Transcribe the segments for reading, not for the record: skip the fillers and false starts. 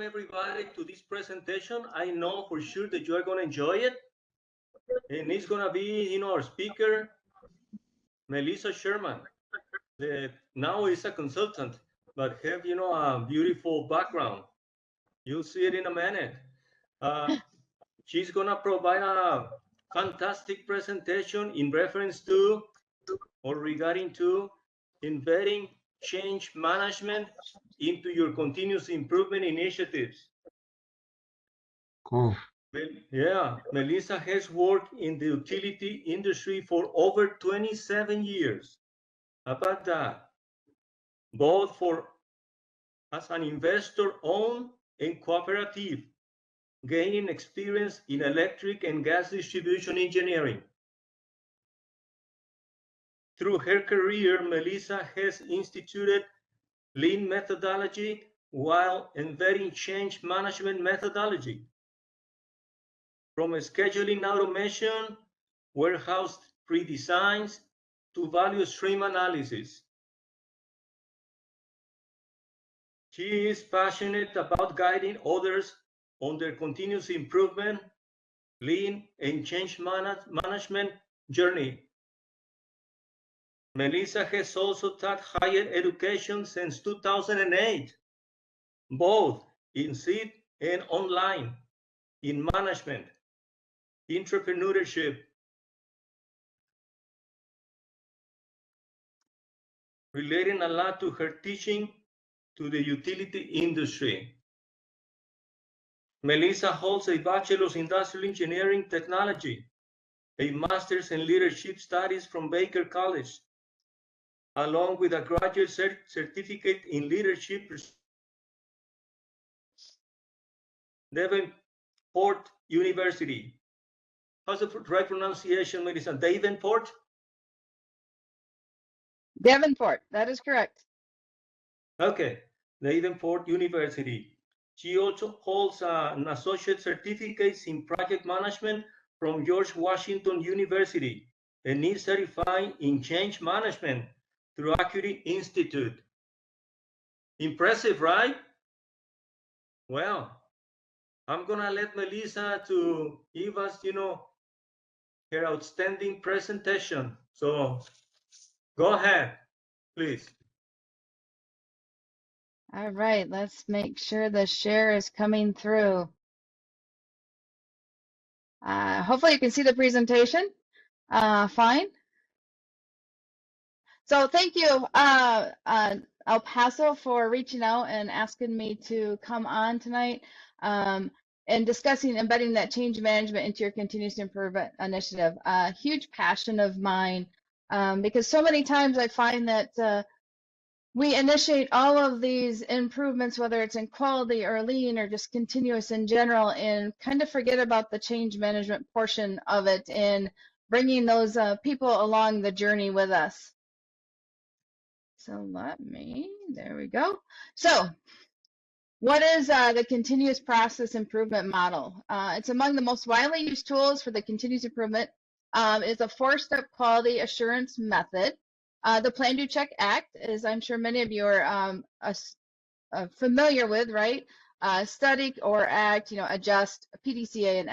everybody to this presentation. I know for sure that you are going to enjoy it. And it's going to be, our speaker, Melissa Sherman. Now is a consultant, but have, a beautiful background. You'll see it in a minute. She's going to provide a fantastic presentation in reference to or regarding to embedding change management into your continuous improvement initiatives. Cool. Yeah, Melissa has worked in the utility industry for over 27 years. How about that? Both as an investor-owned and cooperative, gaining experience in electric and gas distribution engineering. Through her career, Melissa has instituted lean methodology while embedding change management methodology. From scheduling automation, warehouse pre-designs, to value stream analysis. She is passionate about guiding others on their continuous improvement, lean, and change management journey. Melissa has also taught higher education since 2008, both in seat and online, in management, entrepreneurship, relating a lot to her teaching to the utility industry. Melissa holds a Bachelor's in Industrial Engineering Technology, a Master's in Leadership Studies from Baker College, along with a graduate certificate in leadership. Davenport University. How's the right pronunciation, Melissa? Davenport? Davenport, that is correct. Okay, Davenport University. She also holds an associate certificate in project management from George Washington University and is certified in change management through Acuity Institute. Impressive, right? Well, I'm gonna let Melissa to give us, her outstanding presentation. So go ahead, please. All right, let's make sure the share is coming through. Hopefully you can see the presentation fine. So thank you, El Paso, for reaching out and asking me to come on tonight and discussing embedding that change management into your continuous improvement initiative. A huge passion of mine because so many times I find that we initiate all of these improvements, whether it's in quality or lean or just continuous in general, and kind of forget about the change management portion of it and bringing those people along the journey with us. So there we go. So what is the continuous process improvement model? It's among the most widely used tools for the continuous improvement. It's a 4-step quality assurance method. The Plan, Do, Check, Act, as I'm sure many of you are familiar with, right? Study or act, adjust, PDCA and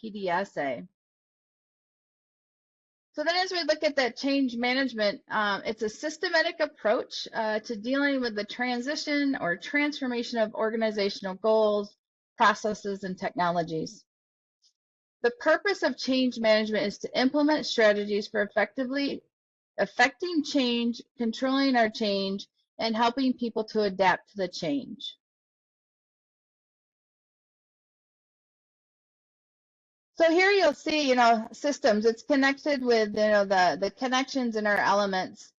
PDSA. So then as we look at that change management, it's a systematic approach to dealing with the transition or transformation of organizational goals, processes, and technologies. The purpose of change management is to implement strategies for effectively affecting change, controlling our change, and helping people to adapt to the change. So here you'll see, systems. It's connected with, the connections in our elements.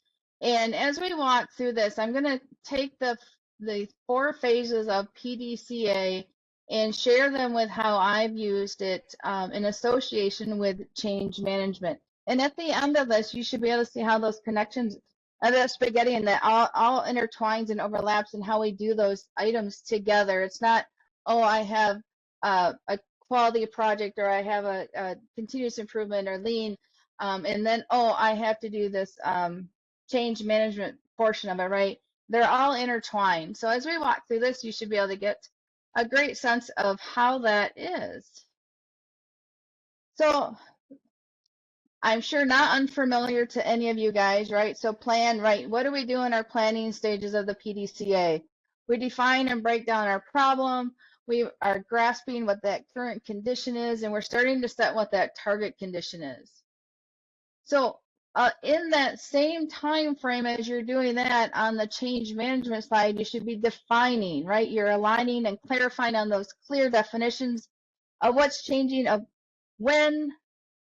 And as we walk through this, I'm going to take the 4 phases of PDCA and share them with how I've used it in association with change management. And at the end of this, you should be able to see how those connections of that spaghetti and that all intertwines and overlaps and how we do those items together. It's not, oh, I have a quality project or I have a continuous improvement or lean, and then, oh, I have to do this change management portion of it, right? They're all intertwined. So as we walk through this, you should be able to get a great sense of how that is. So I'm sure not unfamiliar to any of you guys, right? So plan, right? What do we do in our planning stages of the PDCA? We define and break down our problem. We are grasping what that current condition is, and we're starting to set what that target condition is. So in that same time frame as you're doing that on the change management side, you should be defining, right? You're aligning and clarifying on those clear definitions of what's changing, of when,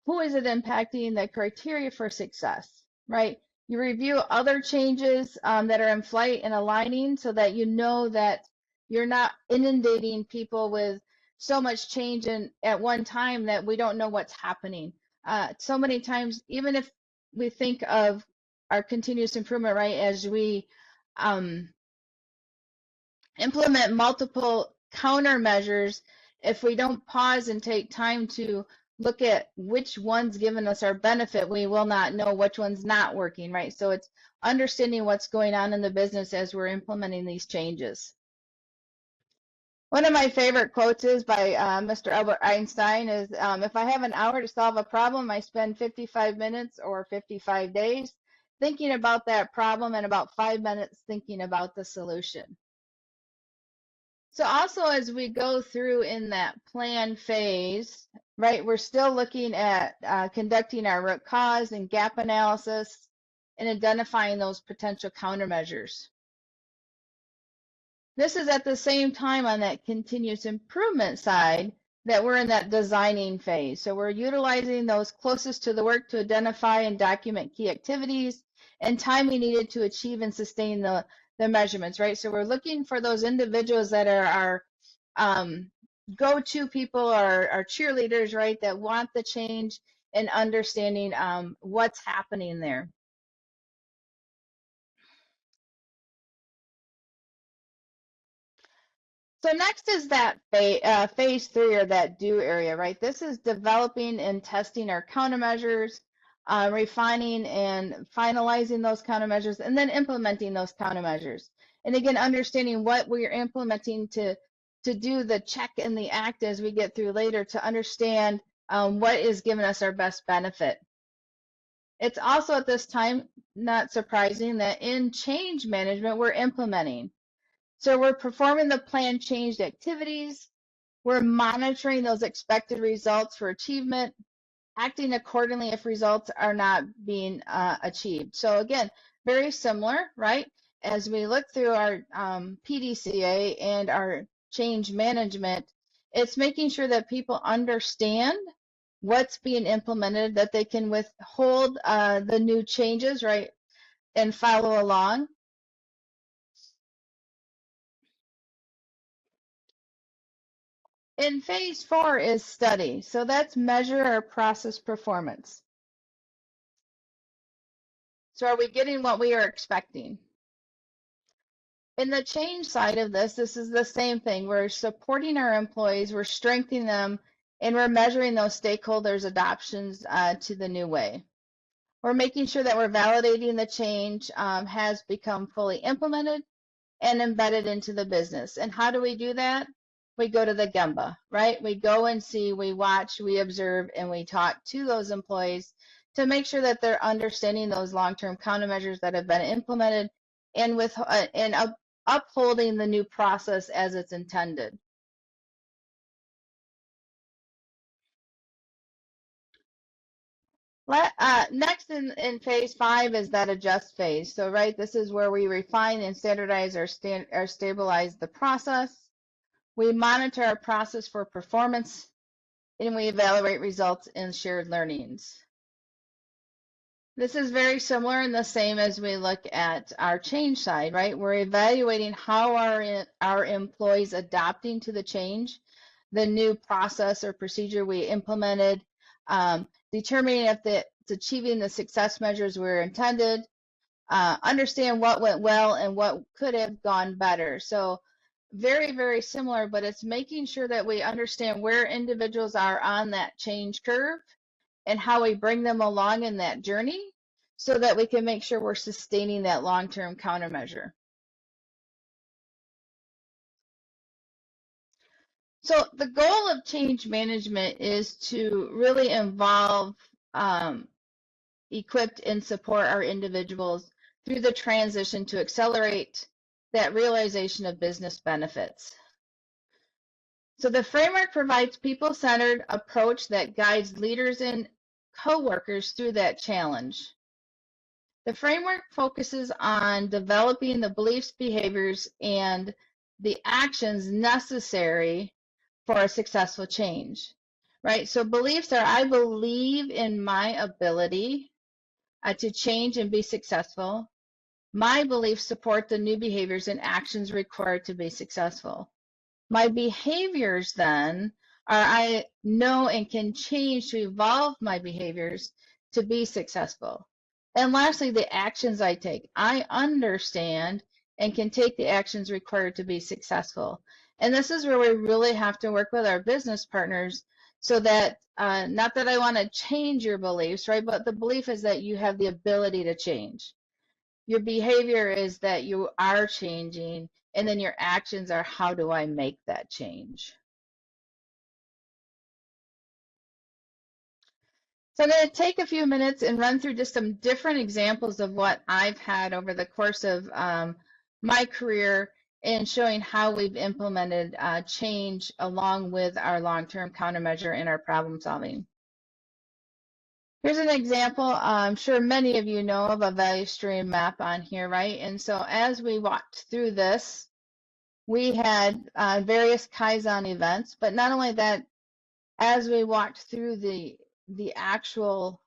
who is it impacting, the criteria for success, right? You review other changes that are in flight and aligning so that you know that you're not inundating people with so much change at one time that we don't know what's happening. So many times, even if we think of our continuous improvement, right, as we implement multiple countermeasures, if we don't pause and take time to look at which one's given us our benefit, we will not know which one's not working, right? So it's understanding what's going on in the business as we're implementing these changes. One of my favorite quotes is by Mr. Albert Einstein is, if I have an hour to solve a problem, I spend 55 minutes or 55 days thinking about that problem and about 5 minutes thinking about the solution. So also as we go through in that plan phase, right, we're still looking at conducting our root cause and gap analysis and identifying those potential countermeasures. This is at the same time on that continuous improvement side that we're in that designing phase. So we're utilizing those closest to the work to identify and document key activities and timing needed to achieve and sustain the measurements, right? So we're looking for those individuals that are our go-to people, our cheerleaders, right, that want the change and understanding what's happening there. So next is that phase 3, or that do area, right? This is developing and testing our countermeasures, refining and finalizing those countermeasures, and then implementing those countermeasures. And again, understanding what we're implementing to do the check and the act as we get through later to understand what is giving us our best benefit. It's also at this time not surprising that in change management, we're implementing. So we're performing the planned changed activities, we're monitoring those expected results for achievement, acting accordingly if results are not being achieved. So again, very similar, right? As we look through our PDCA and our change management, it's making sure that people understand what's being implemented, that they can withhold the new changes, right, and follow along. In phase 4 is study. So that's measure our process performance. So are we getting what we are expecting? In the change side of this is the same thing. We're supporting our employees, we're strengthening them, and we're measuring those stakeholders' adoptions to the new way. We're making sure that we're validating the change has become fully implemented and embedded into the business. And how do we do that? We go to the Gemba, right? We go and see, we watch, we observe, and we talk to those employees to make sure that they're understanding those long-term countermeasures that have been implemented and upholding the new process as it's intended. Next in phase 5 is that adjust phase. So right, this is where we refine and standardize or stabilize the process. We monitor our process for performance, and we evaluate results in shared learnings. This is very similar and the same as we look at our change side, right? We're evaluating how our employees adapting to the change, the new process or procedure we implemented, determining if it's achieving the success measures were intended, understand what went well and what could have gone better. So very, very similar, but it's making sure that we understand where individuals are on that change curve and how we bring them along in that journey so that we can make sure we're sustaining that long-term countermeasure. So the goal of change management is to really involve, equip, and support our individuals through the transition to accelerate that realization of business benefits. So the framework provides people-centered approach that guides leaders and coworkers through that challenge. The framework focuses on developing the beliefs, behaviors, and the actions necessary for a successful change, right? So beliefs are, I believe in my ability to change and be successful. My beliefs support the new behaviors and actions required to be successful. My behaviors then are, I know and can change to evolve my behaviors to be successful. And lastly, the actions I take. I understand and can take the actions required to be successful. And this is where we really have to work with our business partners so that, not that I want to change your beliefs, right? But the belief is that you have the ability to change. Your behavior is that you are changing, and then your actions are, how do I make that change? So I'm going to take a few minutes and run through just some different examples of what I've had over the course of my career and showing how we've implemented change along with our long-term countermeasure in our problem solving. Here's an example. I'm sure many of you know of a value stream map on here, right? And so as we walked through this, we had various Kaizen events, but not only that, as we walked through the actual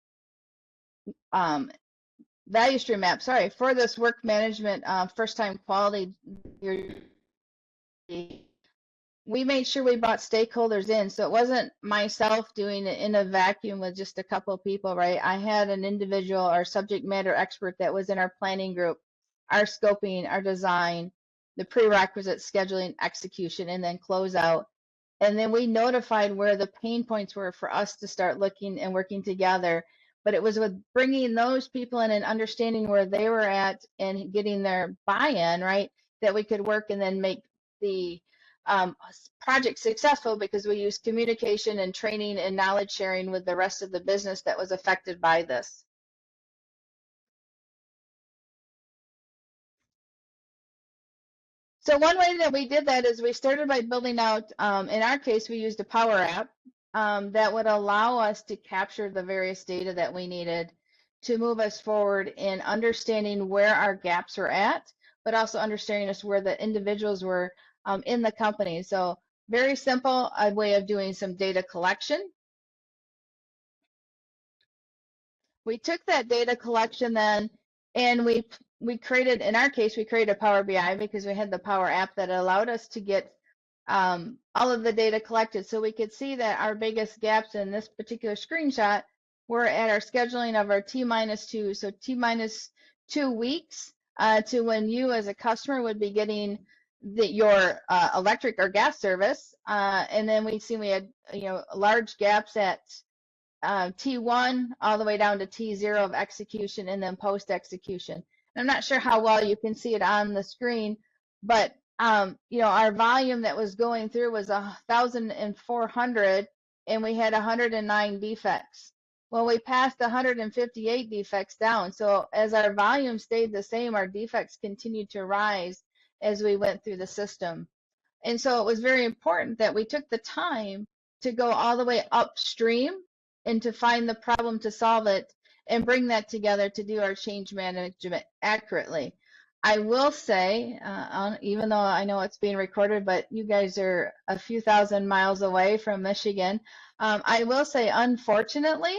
value stream map, sorry, for this work management first time quality, we made sure we brought stakeholders in. So it wasn't myself doing it in a vacuum with just a couple of people, right? I had an individual, our subject matter expert that was in our planning group, our scoping, our design, the prerequisite scheduling, execution, and then close out. And then we notified where the pain points were for us to start looking and working together. But it was with bringing those people in and understanding where they were at and getting their buy-in, right, that we could work and then make the project successful, because we used communication and training and knowledge sharing with the rest of the business that was affected by this. So one way that we did that is we started by building out, in our case, we used a Power App that would allow us to capture the various data that we needed to move us forward in understanding where our gaps were at, but also understanding us where the individuals were in the company. So very simple, a way of doing some data collection. We took that data collection then, and we created, in our case, we created a Power BI because we had the Power App that allowed us to get all of the data collected. So we could see that our biggest gaps in this particular screenshot were at our scheduling of our T-2, so T-2 weeks to when you as a customer would be getting your electric or gas service. And then we had large gaps at T1 all the way down to T0 of execution and then post execution. I'm not sure how well you can see it on the screen, but our volume that was going through was 1,400, and we had 109 defects. Well, we passed 158 defects down. So as our volume stayed the same, our defects continued to rise as we went through the system. And so it was very important that we took the time to go all the way upstream and to find the problem, to solve it, and bring that together to do our change management accurately. I will say, even though I know it's being recorded, but you guys are a few thousand miles away from Michigan, I will say, unfortunately,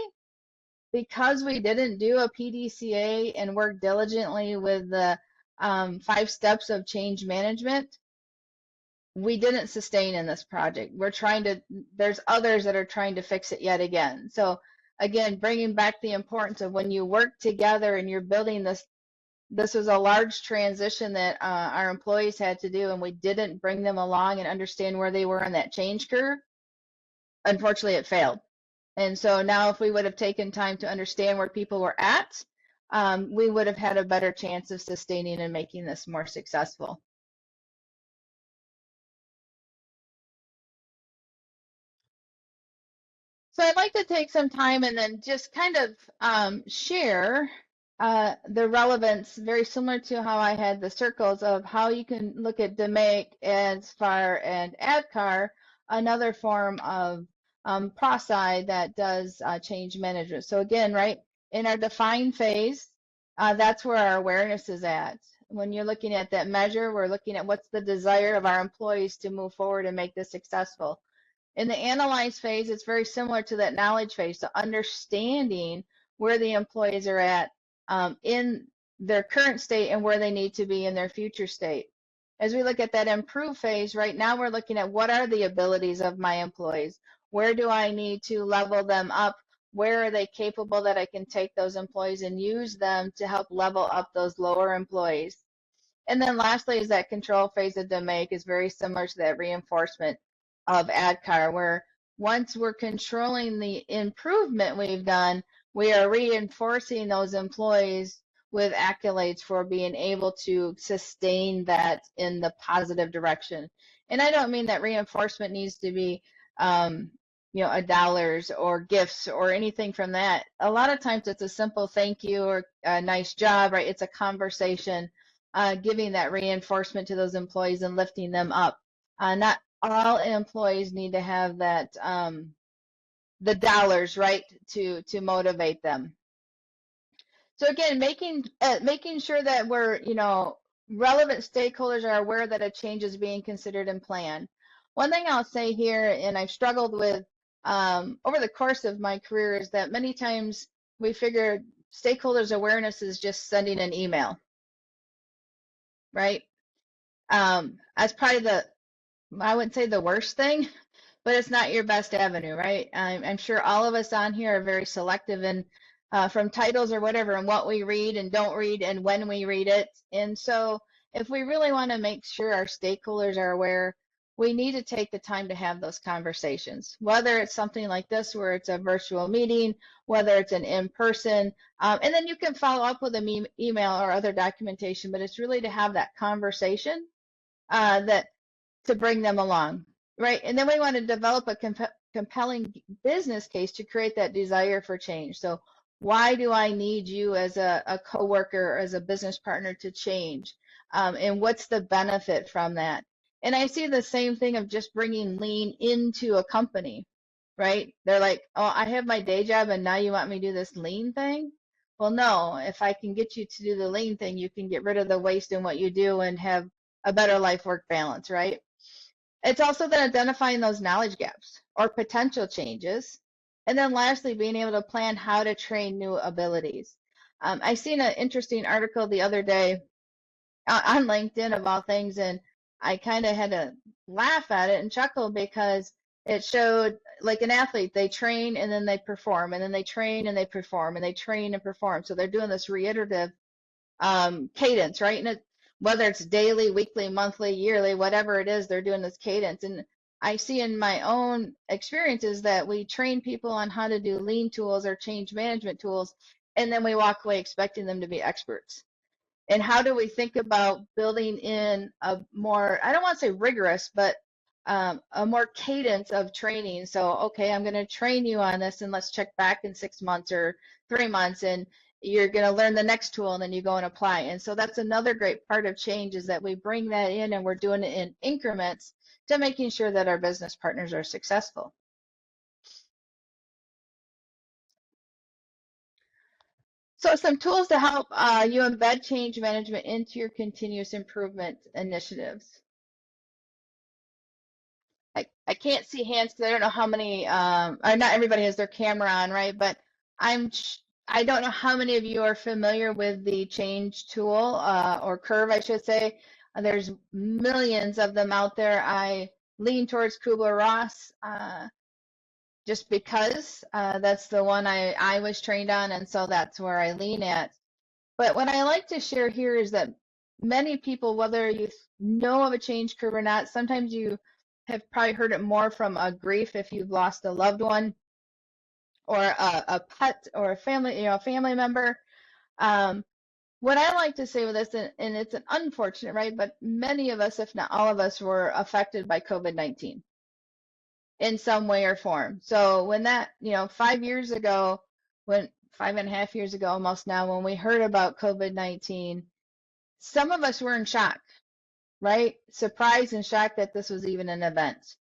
because we didn't do a PDCA and work diligently with the 5 steps of change management, we didn't sustain in this project. There's others that are trying to fix it yet again. So again, bringing back the importance of when you work together and you're building this was a large transition that our employees had to do, and we didn't bring them along and understand where they were in that change curve. Unfortunately, it failed. And so now if we would have taken time to understand where people were at, we would have had a better chance of sustaining and making this more successful. So I'd like to take some time and then just kind of share the relevance, very similar to how I had the circles of how you can look at DMAIC, ASFIRE, and ADCAR, another form of PROSI that does change management. So again, right, in our define phase, that's where our awareness is at. When you're looking at that measure, we're looking at what's the desire of our employees to move forward and make this successful. In the analyze phase, it's very similar to that knowledge phase, so understanding where the employees are at in their current state and where they need to be in their future state. As we look at that improve phase, right now we're looking at what are the abilities of my employees? Where do I need to level them up? Where are they capable that I can take those employees and use them to help level up those lower employees? And then lastly is that control phase of DMAIC is very similar to that reinforcement of ADCAR, where once we're controlling the improvement we've done, we are reinforcing those employees with accolades for being able to sustain that in the positive direction. And I don't mean that reinforcement needs to be, dollars or gifts or anything from that. A lot of times it's a simple thank you or a nice job, right? It's a conversation, giving that reinforcement to those employees and lifting them up. Not all employees need to have that the dollars, right, to motivate them. So again, making sure that we're, relevant stakeholders are aware that a change is being considered and planned. One thing I'll say here, and I've struggled with over the course of my career, is that many times we figure stakeholders awareness is just sending an email, right? That's probably I wouldn't say the worst thing, but it's not your best avenue, right? I'm sure all of us on here are very selective in from titles or whatever and what we read and don't read and when we read it. And so if we really want to make sure our stakeholders are aware, we need to take the time to have those conversations, whether it's something like this where it's a virtual meeting, whether it's an in-person, and then you can follow up with an email or other documentation, but it's really to have that conversation that to bring them along, right? And then we want to develop a compelling business case to create that desire for change. So why do I need you as a coworker or as a business partner to change? And what's the benefit from that? And I see the same thing of just bringing lean into a company, right? They're like, oh, I have my day job and now you want me to do this lean thing? Well, no, if I can get you to do the lean thing, you can get rid of the waste in what you do and have a better life-work balance, right? It's also then identifying those knowledge gaps or potential changes. And then lastly, being able to plan how to train new abilities. I seen an interesting article the other day on LinkedIn of all things, and I kind of had to laugh at it and chuckle because it showed like an athlete, they train and then they perform, and then they train and they perform, and they train and perform. So they're doing this reiterative cadence, right? And whether it's daily, weekly, monthly, yearly, whatever it is, they're doing this cadence. And I see in my own experiences that we train people on how to do lean tools or change management tools, and then we walk away expecting them to be experts. And how do we think about building in a more, I don't want to say rigorous, but a more cadence of training? So, okay, I'm going to train you on this, and let's check back in 6 months or 3 months, and you're going to learn the next tool, and then you go and apply. And so that's another great part of change, is that we bring that in and we're doing it in increments to making sure that our business partners are successful. So some tools to help you embed change management into your continuous improvement initiatives. I can't see hands because I don't know how many, or not everybody has their camera on, right? But I don't know how many of you are familiar with the change tool or curve, I should say. There's millions of them out there. I lean towards Kubler-Ross just because that's the one I was trained on, and so that's where I lean at. But what I like to share here is that many people, whether you know of a change curve or not, sometimes you have probably heard it more from a grief if you've lost a loved one or a pet or a family, family member. What I like to say with this, and it's an unfortunate, right? But many of us, if not all of us, were affected by COVID-19. in some way or form. So when that, 5 years ago, 5.5 years ago almost now, when we heard about COVID-19, some of us were in shock, right? Surprised and shocked that this was even an event.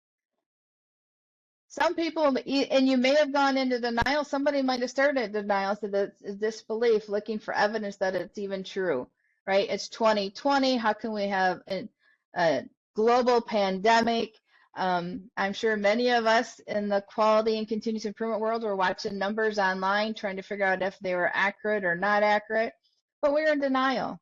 Some people, and you may have gone into denial, somebody might have started denial, so that's disbelief, looking for evidence that it's even true, right? It's 2020. How can we have a global pandemic? I'm sure many of us in the quality and continuous improvement world were watching numbers online, trying to figure out if they were accurate or not accurate, but we were in denial.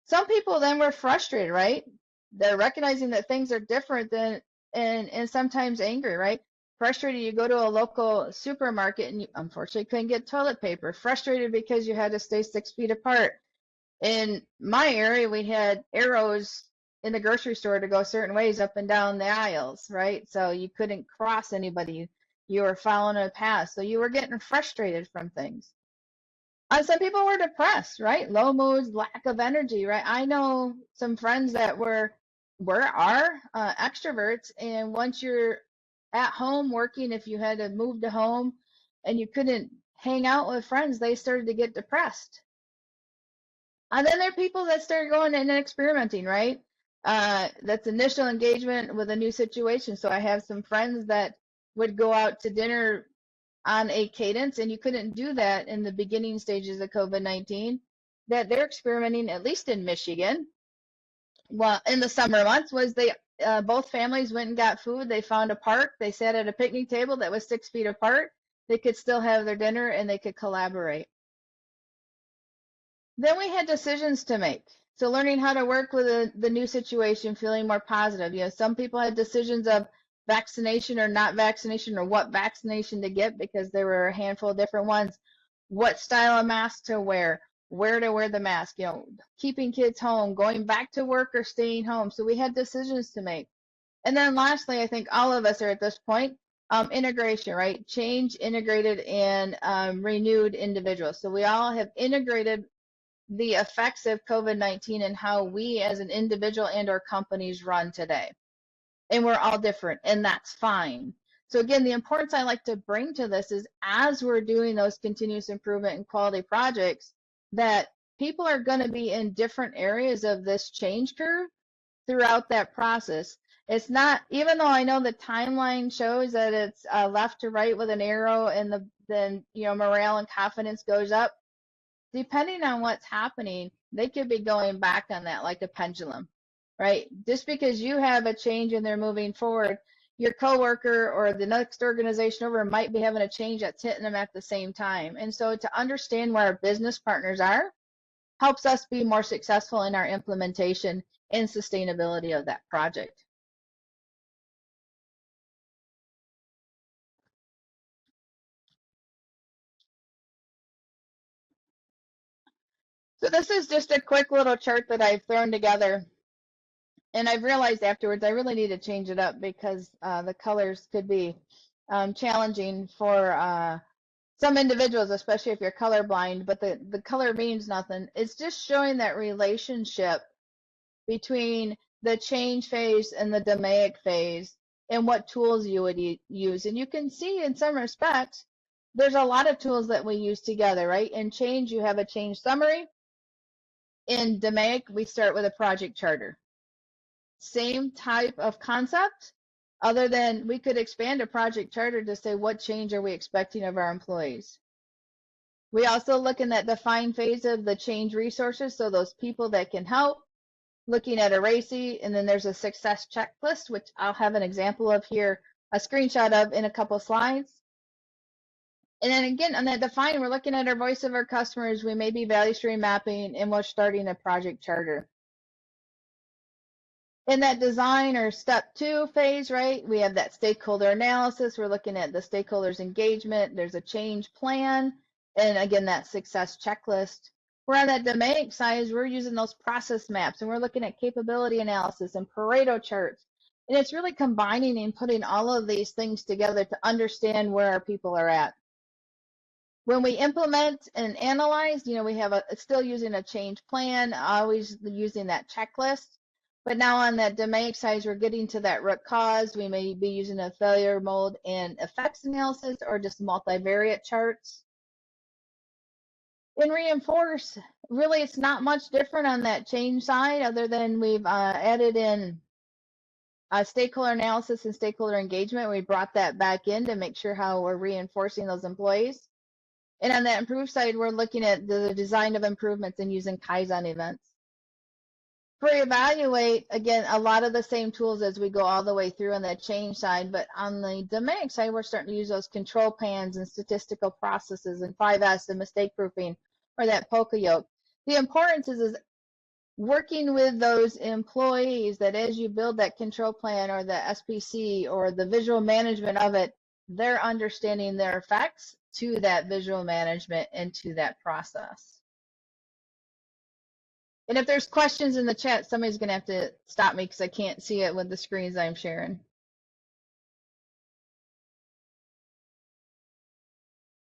Some people then were frustrated, right? They're recognizing that things are different than, and sometimes angry, right? Frustrated, you go to a local supermarket and you unfortunately couldn't get toilet paper. Frustrated because you had to stay 6 feet apart. In my area, we had arrows in the grocery store to go certain ways up and down the aisles, right? So you couldn't cross anybody. You were following a path. So you were getting frustrated from things. Some people were depressed, right? Low moods, lack of energy, right? I know some friends that are extroverts, and once you're at home working, if you had to move to home and you couldn't hang out with friends, they started to get depressed. And then there are people that started going and experimenting, right? That's initial engagement with a new situation. So I have some friends that would go out to dinner on a cadence, and you couldn't do that in the beginning stages of COVID-19, that they're experimenting, at least in Michigan. Well, in the summer months, was they both families went and got food. They found a park. They sat at a picnic table that was 6 feet apart. They could still have their dinner and they could collaborate. Then we had decisions to make. So learning how to work with the new situation, feeling more positive. Some people had decisions of vaccination or not vaccination, or what vaccination to get, because there were a handful of different ones. What style of mask to wear, where to wear the mask, keeping kids home, going back to work or staying home. So we had decisions to make. And then lastly, I think all of us are at this point, integration, right? Change, integrated, and renewed individuals. So we all have integrated the effects of COVID-19 and how we as an individual and our companies run today. And we're all different, and that's fine. So again, the importance I like to bring to this is, as we're doing those continuous improvement and quality projects, that people are going to be in different areas of this change curve throughout that process. It's not, even though I know the timeline shows that it's left to right with an arrow, and then morale and confidence goes up, depending on what's happening, they could be going back on that like a pendulum, right? Just because you have a change and they're moving forward, your coworker or the next organization over might be having a change that's hitting them at the same time. And so to understand where our business partners are helps us be more successful in our implementation and sustainability of that project. So this is just a quick little chart that I've thrown together. And I've realized afterwards I really need to change it up, because the colors could be challenging for some individuals, especially if you're colorblind, but the color means nothing. It's just showing that relationship between the change phase and the DMAIC phase, and what tools you would use. And you can see in some respects, there's a lot of tools that we use together, right? In change, you have a change summary. In DMAIC, we start with a project charter. Same type of concept, other than we could expand a project charter to say, what change are we expecting of our employees? We also look in that define phase of the change resources, so those people that can help, looking at a RACI, and then there's a success checklist, which I'll have an example of here, a screenshot of in a couple slides. And then again, on that define, we're looking at our voice of our customers, we may be value stream mapping, and we're starting a project charter. In that design or step 2 phase, right, we have that stakeholder analysis. We're looking at the stakeholders engagement. There's a change plan. And again, that success checklist. We're on that domain side, we're using those process maps, and we're looking at capability analysis and Pareto charts. And it's really combining and putting all of these things together to understand where our people are at. When we implement and analyze, we have still using a change plan, always using that checklist. But now on that domain size, we're getting to that root cause. We may be using a failure mode and effects analysis or just multivariate charts. In reinforce, really it's not much different on that change side other than we've added in stakeholder analysis and stakeholder engagement. We brought that back in to make sure how we're reinforcing those employees. And on that improve side, we're looking at the design of improvements and using Kaizen events. For evaluate, again, a lot of the same tools as we go all the way through on the change side, but on the domain side, we're starting to use those control plans and statistical processes and 5S and mistake proofing or that polka yoke. The importance is working with those employees that as you build that control plan or the SPC or the visual management of it, they're understanding their effects to that visual management and to that process. And if there's questions in the chat, somebody's going to have to stop me because I can't see it with the screens I'm sharing.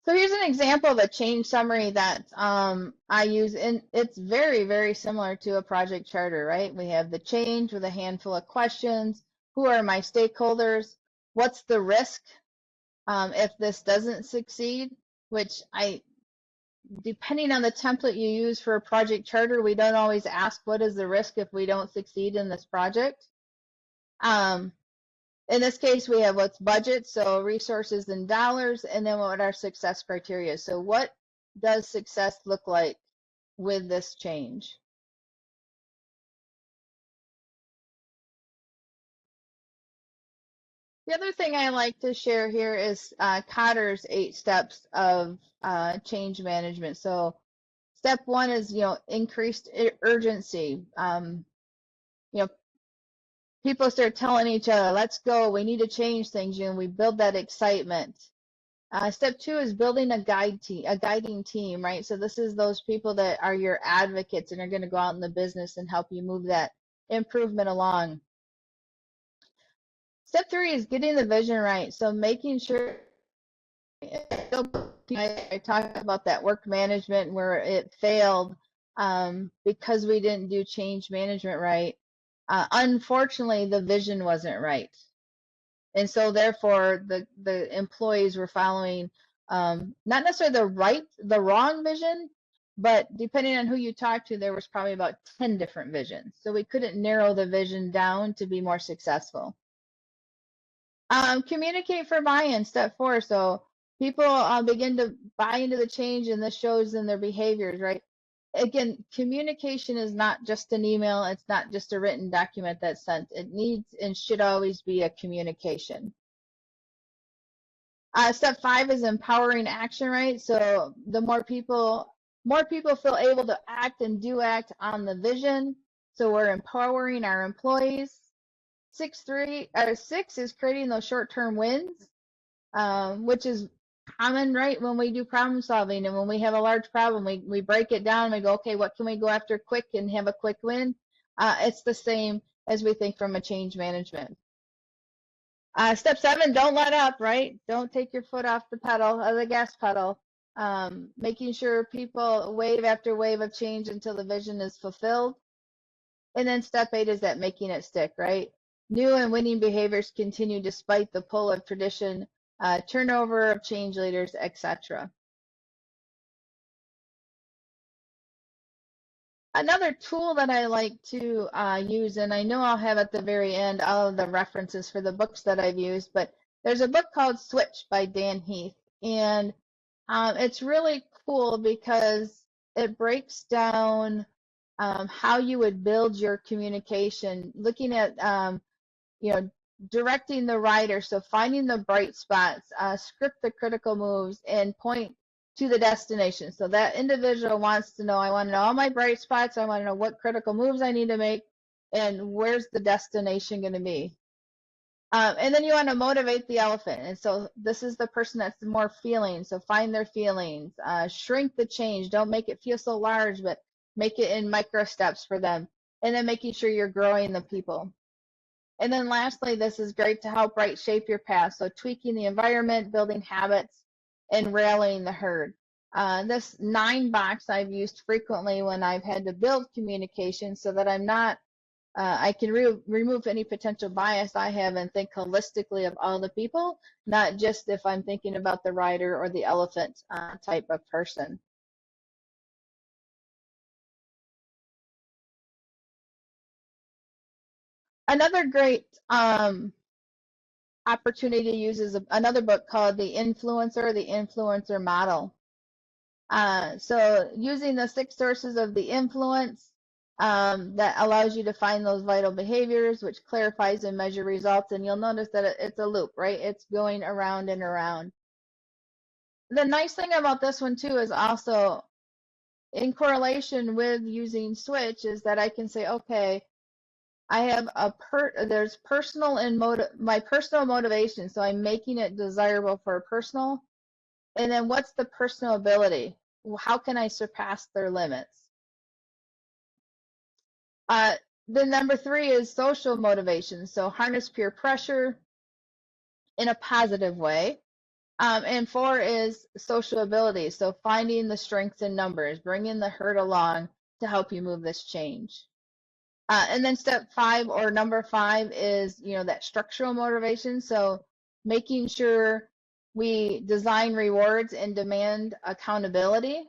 So here's an example of a change summary that I use, and it's very, very similar to a project charter, right? We have the change with a handful of questions. Who are my stakeholders? What's the risk if this doesn't succeed? Which depending on the template you use for a project charter, we don't always ask what is the risk if we don't succeed in this project. In this case, we have what's budget, so resources in dollars, and then what our success criteria. So what does success look like with this change? The other thing I like to share here is Cotter's 8 steps of change management. So step 1 is, increased urgency. People start telling each other, let's go, we need to change things, and we build that excitement. Step 2 is building a guiding team, right? So this is those people that are your advocates and are going to go out in the business and help you move that improvement along. Step 3 is getting the vision right. So making sure, I talked about that work management where it failed because we didn't do change management right. Unfortunately, the vision wasn't right. And so therefore the employees were following not necessarily the wrong vision, but depending on who you talk to, there was probably about 10 different visions. So we couldn't narrow the vision down to be more successful. Communicate for buy-in, step 4. So people begin to buy into the change, and this shows in their behaviors, right? Again, communication is not just an email. It's not just a written document that's sent. It needs and should always be a communication. Step 5 is empowering action, right? So the more people feel able to act and do act on the vision. So we're empowering our employees. 6 is creating those short-term wins, which is common, right? When we do problem solving and when we have a large problem, we break it down and we go, okay, what can we go after quick and have a quick win? It's the same as we think from a change management. Step 7, don't let up, right? Don't take your foot off the gas pedal. Making sure people wave after wave of change until the vision is fulfilled. And then step 8 is that making it stick, right? New and winning behaviors continue despite the pull of tradition, turnover of change leaders, etc. Another tool that I like to use, and I know I'll have at the very end all of the references for the books that I've used, but there's a book called Switch by Dan Heath, and it's really cool because it breaks down how you would build your communication, looking at directing the writer, so finding the bright spots, script the critical moves, and point to the destination. So that individual wants to know, I want to know all my bright spots, I want to know what critical moves I need to make, and where's the destination going to be. And then you want to motivate the elephant. And so this is the person that's more feeling. So find their feelings, shrink the change. Don't make it feel so large, but make it in micro steps for them. And then making sure you're growing the people. And then lastly, this is great to help shape your path. So tweaking the environment, building habits, and rallying the herd. This 9 box I've used frequently when I've had to build communication so that I'm not I can remove any potential bias I have and think holistically of all the people, not just if I'm thinking about the rider or the elephant type of person. Another great opportunity to use is another book called The Influencer Model. So using the 6 sources of the influence that allows you to find those vital behaviors, which clarifies and measure results. And you'll notice that it's a loop, right? It's going around and around. The nice thing about this one too is also in correlation with using switch is that I can say, okay, I have there's personal and my personal motivation. So I'm making it desirable for personal. And then what's the personal ability? How can I surpass their limits? Then number 3 is social motivation. So harness peer pressure in a positive way. And 4 is social ability. So finding the strengths in numbers, bringing the herd along to help you move this change. And then step 5 or number 5 is, that structural motivation. So making sure we design rewards and demand accountability.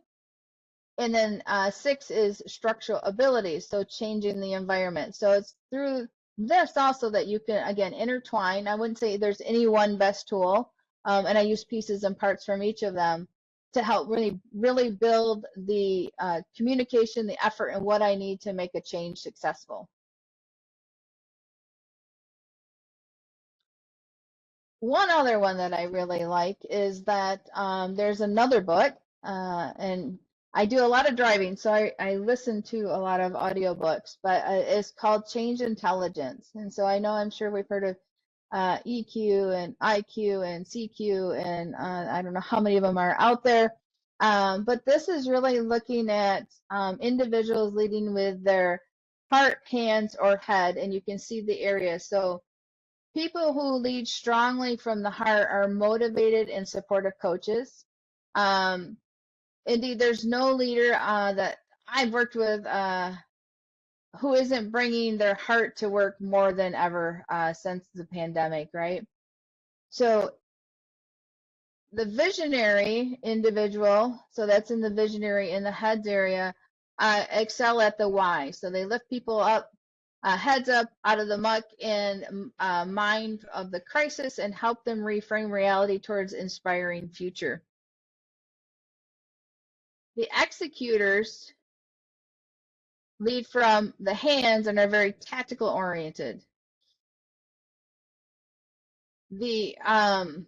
And then 6 is structural ability, so changing the environment. So it's through this also that you can, again, intertwine. I wouldn't say there's any one best tool, and I use pieces and parts from each of them to help really build the communication, the effort, and what I need to make a change successful. One other one that I really like is that there's another book, and I do a lot of driving, so I listen to a lot of audiobooks, but it's called Change Intelligence. And so I know I'm sure we've heard of EQ and IQ and CQ, and I don't know how many of them are out there. But this is really looking at individuals leading with their heart, hands, or head, and you can see the areas. So people who lead strongly from the heart are motivated and supportive coaches. Indeed, there's no leader that I've worked with who isn't bringing their heart to work more than ever since the pandemic, right? So the visionary individual, so that's in the visionary in the heads area, excel at the why. So they lift people up, heads up out of the muck and mind of the crisis and help them reframe reality towards inspiring future. The executors lead from the hands and are very tactical oriented. The trying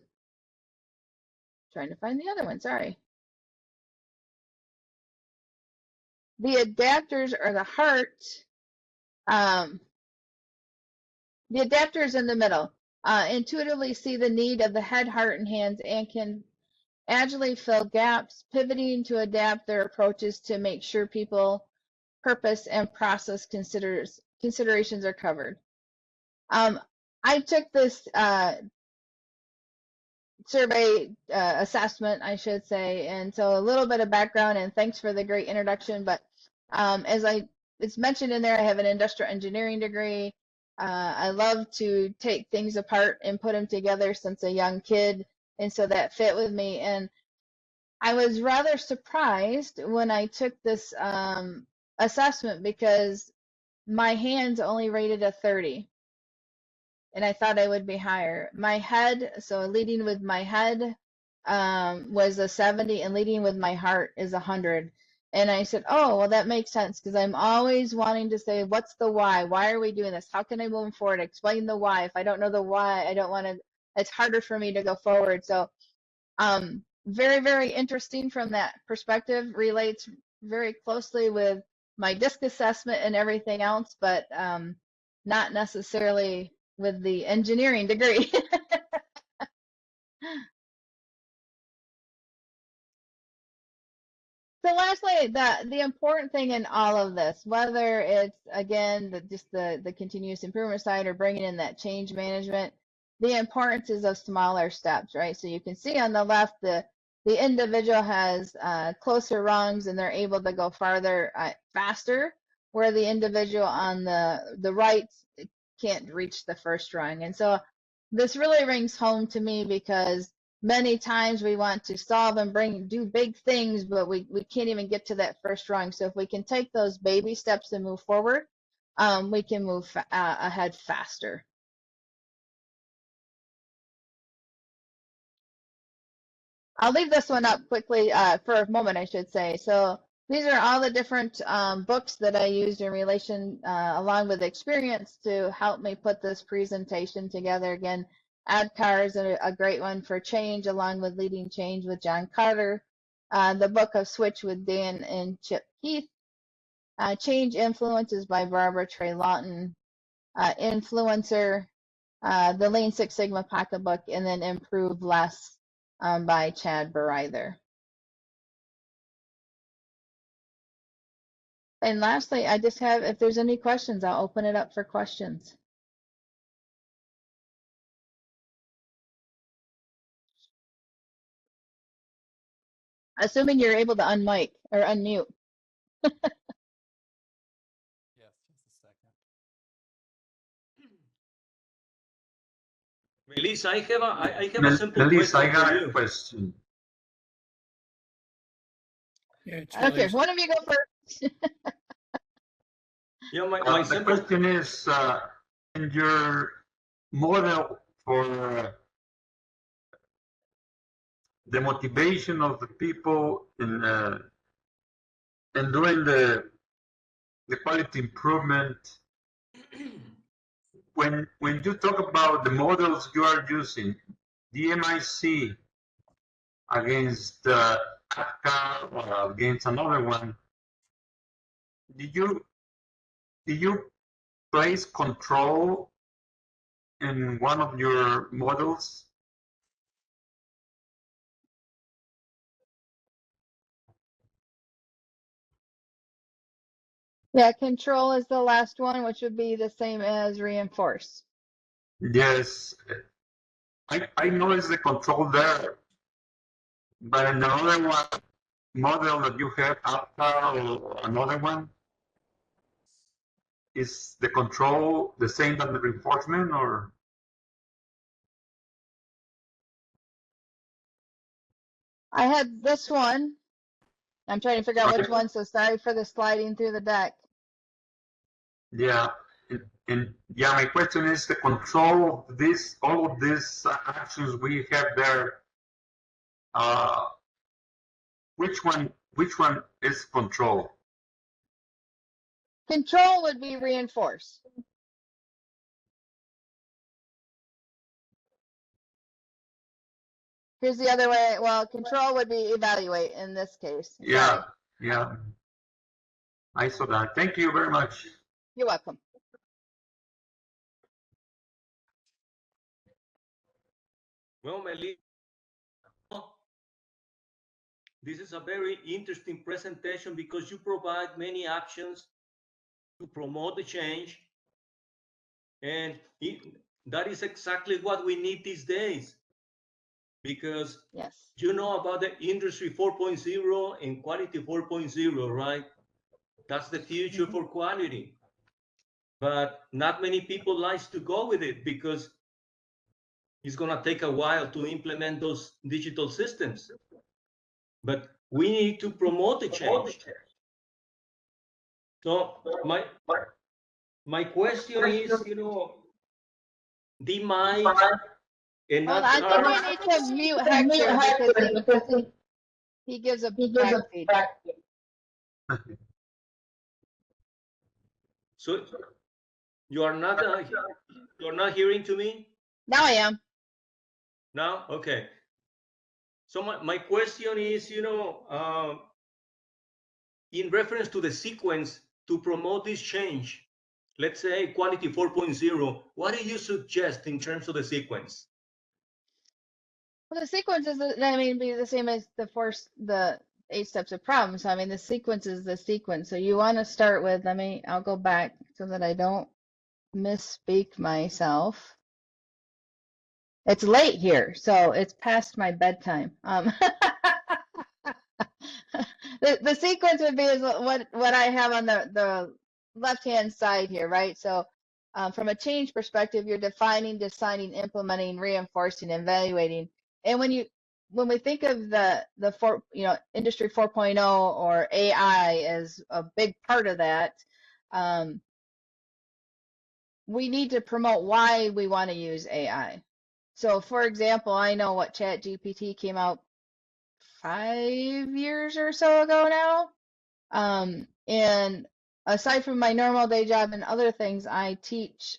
to find the other one, sorry. The adapters are the heart. The adapters in the middle intuitively see the need of the head, heart, and hands and can agilely fill gaps, pivoting to adapt their approaches to make sure people, purpose, and process considerations are covered. I took this survey assessment, I should say, and so a little bit of background, and thanks for the great introduction. But as it's mentioned in there, I have an industrial engineering degree. I love to take things apart and put them together since a young kid, and so that fit with me. And I was rather surprised when I took this assessment because my hands only rated a 30, and I thought I would be higher. My head, so leading with my head was a 70, and leading with my heart is 100. And I said, oh, well, that makes sense because I'm always wanting to say, what's the why? Why are we doing this? How can I move forward? Explain the why. If I don't know the why, I don't want to, it's harder for me to go forward. So very, very interesting from that perspective, relates very closely with my DISC assessment and everything else, but not necessarily with the engineering degree. So lastly, the important thing in all of this, whether it's, again, just the continuous improvement side or bringing in that change management, the importance is of smaller steps, right? So you can see on the left, the individual has closer rungs and they're able to go farther faster, where the individual on the right can't reach the first rung. And so this really rings home to me because many times we want to solve and do big things, but we can't even get to that first rung. So if we can take those baby steps and move forward, we can move ahead faster. I'll leave this one up quickly for a moment, I should say. So these are all the different books that I used in relation, along with experience, to help me put this presentation together. Again, ADKAR is a great one for change, along with Leading Change with John Carter. The book of Switch with Dan and Chip Keith. Change Influences by Barbara Trey Lawton. Influencer, the Lean Six Sigma Pocketbook, and then Improve Less by Chad Bereither. And lastly, I just have, if there's any questions, I'll open it up for questions. Assuming you're able to unmic or unmute. Yes, just a second. Melissa, I have a simple Melissa, question I got for a you. question. Yeah, Okay, one of you go first. Yeah, my The simple question is, in your model for the motivation of the people in doing the quality improvement, when you talk about the models you are using, DMIC against ADKAR or against another one, did you place control in one of your models? Yeah, control is the last one, which would be the same as reinforce. Yes, I noticed the control there, but in another one model that you have, ADKAR or another one, is the control the same as the reinforcement, or? I had this one. I'm trying to figure out which one, so sorry for the sliding through the deck. Yeah, and yeah, my question is the control of this, all of these actions we have there. Which one is control? Control would be reinforce. Here's the other way. Well, control would be evaluate in this case. Yeah, Sorry. yeah. I saw that. Thank you very much. You're welcome. Well, Melissa, this is a very interesting presentation because you provide many actions to promote the change. And that is exactly what we need these days. Because yes, you know about the Industry 4.0 and Quality 4.0, right? That's the future for quality. But not many people like to go with it because it's going to take a while to implement those digital systems. But we need to promote the change. So my question is, DMIC and well, I think we need to mute Hector because he gives a back feedback. So you're not hearing to me? Now I am. Now? Okay. So my question is, in reference to the sequence to promote this change, let's say Quality 4.0, what do you suggest in terms of the sequence? Well, the sequence is, be the same as the 8 steps of problems. I mean, the sequence is the sequence. So you want to start with, I'll go back so that I don't misspeak myself. It's late here, so it's past my bedtime. The sequence would be is what I have on the left-hand side here, right? So from a change perspective, you're defining, designing, implementing, reinforcing, evaluating. And when we think of the Industry 4.0 or AI as a big part of that, we need to promote why we want to use AI. So for example, I know what ChatGPT came out 5 years or so ago now. And aside from my normal day job and other things, I teach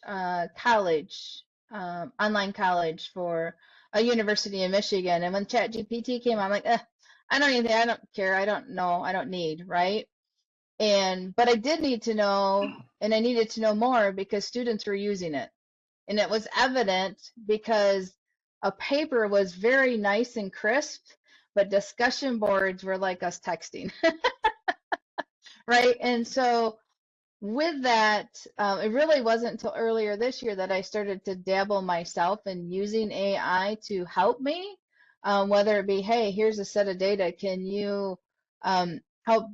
college, online college for a university in Michigan. And when ChatGPT came, I'm like, I don't care, I don't know, I don't need, right? But I did need to know, and I needed to know more because students were using it. And it was evident because a paper was very nice and crisp, but discussion boards were like us texting. Right. And so with that, it really wasn't until earlier this year that I started to dabble myself in using AI to help me, whether it be, hey, here's a set of data. Can you help?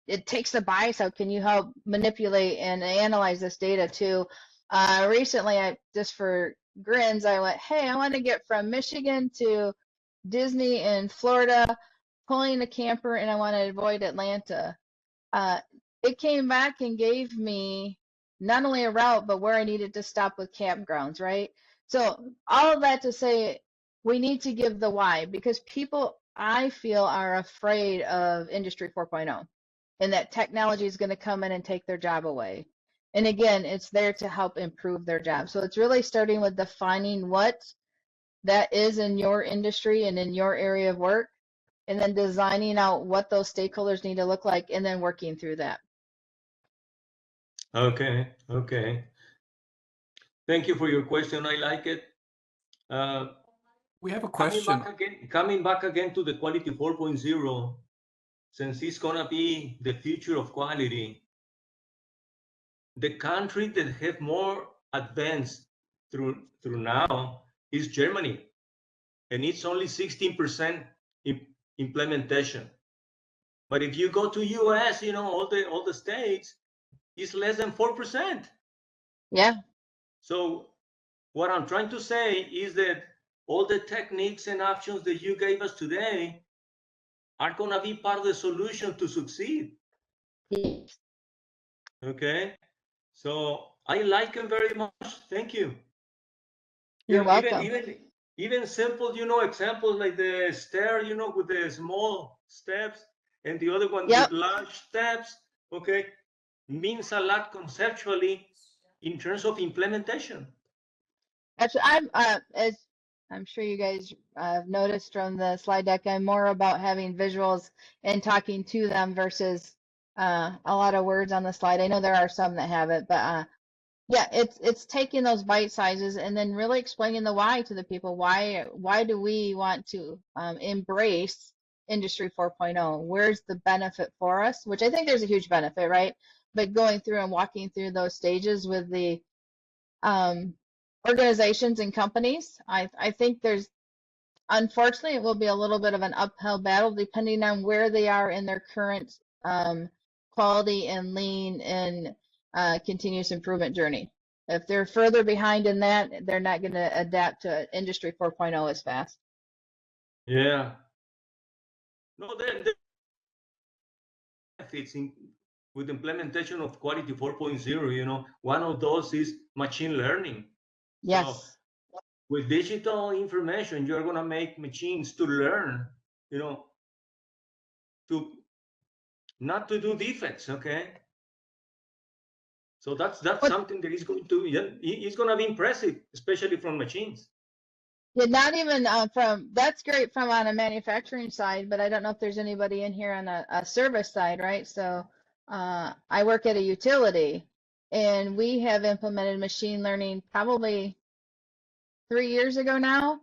It takes the bias out. Can you help manipulate and analyze this data too? Recently, just for grins, I went, hey, I want to get from Michigan to Disney in Florida, pulling a camper, and I want to avoid Atlanta. It came back and gave me not only a route, but where I needed to stop with campgrounds, right? So all of that to say, we need to give the why, because people, I feel, are afraid of Industry 4.0 and that technology is going to come in and take their job away. And again, it's there to help improve their job. So it's really starting with defining what that is in your industry and in your area of work, and then designing out what those stakeholders need to look like, and then working through that. Okay, okay. Thank you for your question. I like it. We have a question. Coming back again to the quality 4.0, since it's gonna be the future of quality, the country that have more advanced through now is Germany, and it's only 16% implementation. But if you go to US, all the states, it's less than 4%. Yeah. So what I'm trying to say is that all the techniques and options that you gave us today are going to be part of the solution to succeed. Yes. Okay. So I like them very much. Thank you. You're welcome. Even simple, examples like the stair, with the small steps, and the other one with large steps, okay, means a lot conceptually in terms of implementation. Actually, as I'm sure you guys have noticed from the slide deck, I'm more about having visuals and talking to them versus a lot of words on the slide. I know there are some that have it, but yeah, it's taking those bite sizes and then really explaining the why to the people. Why do we want to embrace Industry 4.0? Where's the benefit for us? Which I think there's a huge benefit, right? But going through and walking through those stages with the organizations and companies, I think there's, unfortunately, it will be a little bit of an uphill battle depending on where they are in their current quality and lean and continuous improvement journey. If they're further behind in that, they're not going to adapt to Industry 4.0 as fast. Yeah. No, the benefits with implementation of quality 4.0, one of those is machine learning. Yes. So with digital information, you're going to make machines to learn, to not to do defects, okay? So that's something that is going to be impressive, especially from machines. Yeah, not even that's great from on a manufacturing side, but I don't know if there's anybody in here on a service side, right? So I work at a utility, and we have implemented machine learning probably 3 years ago now.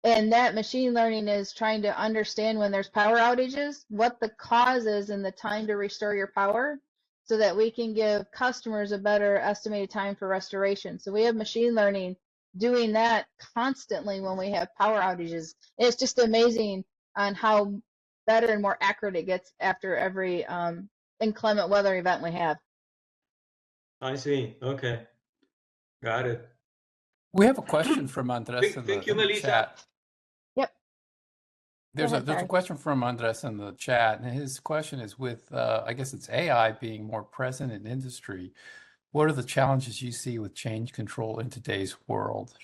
And that machine learning is trying to understand when there's power outages, what the cause is and the time to restore your power, so that we can give customers a better estimated time for restoration. So we have machine learning doing that constantly when we have power outages. And it's just amazing on how better and more accurate it gets after every inclement weather event we have. I see. Okay. Got it. We have a question from Andres in Thank the you, Melissa. chat. Yep. There's a ahead, Barry. question from Andres in the chat, and his question is with I guess it's AI being more present in industry. What are the challenges you see with change control in today's world?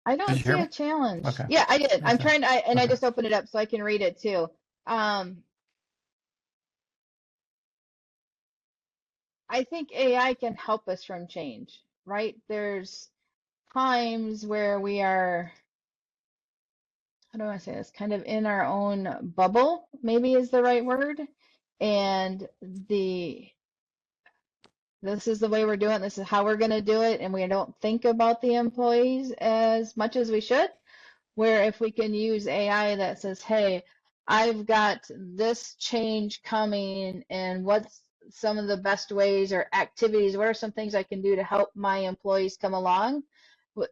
I Did don't you hear see me? a challenge. Okay. Yeah, I did. I'm Okay. trying to, and I Okay. just opened it up so I can read it too. I think AI can help us from change, right? There's times where we are, how do I say this, kind of in our own bubble, maybe is the right word. And this is the way we're doing it, this is how we're going to do it, and we don't think about the employees as much as we should. Where if we can use AI that says, hey, I've got this change coming, and what's some of the best ways or activities, what are some things I can do to help my employees come along,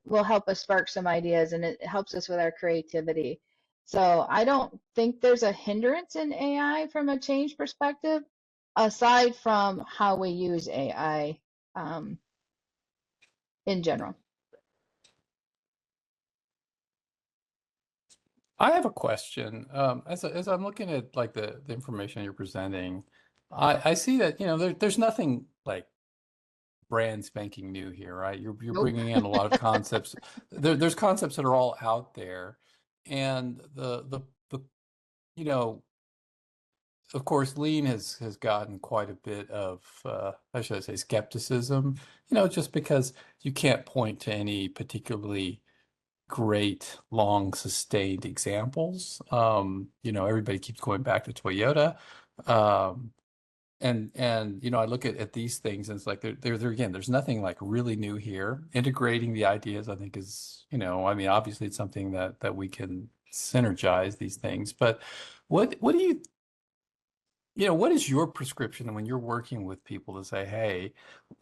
will help us spark some ideas, and it helps us with our creativity. So I don't think there's a hindrance in AI from a change perspective, aside from how we use AI in general. I have a question. As I'm looking at like the information you're presenting, I see that, you know, there's nothing like brand spanking new here, right? You're Nope. bringing in a lot of concepts. There's concepts that are all out there, and the you know, of course, lean has gotten quite a bit of how should I say, skepticism, you know, just because you can't point to any particularly great long sustained examples. You know, everybody keeps going back to Toyota. Um, and you know, I look at these things and it's like there again, there's nothing like really new here. Integrating the ideas, I think, is, you know, I mean, obviously it's something that we can synergize these things. But what do you know, what is your prescription when you're working with people to say, hey,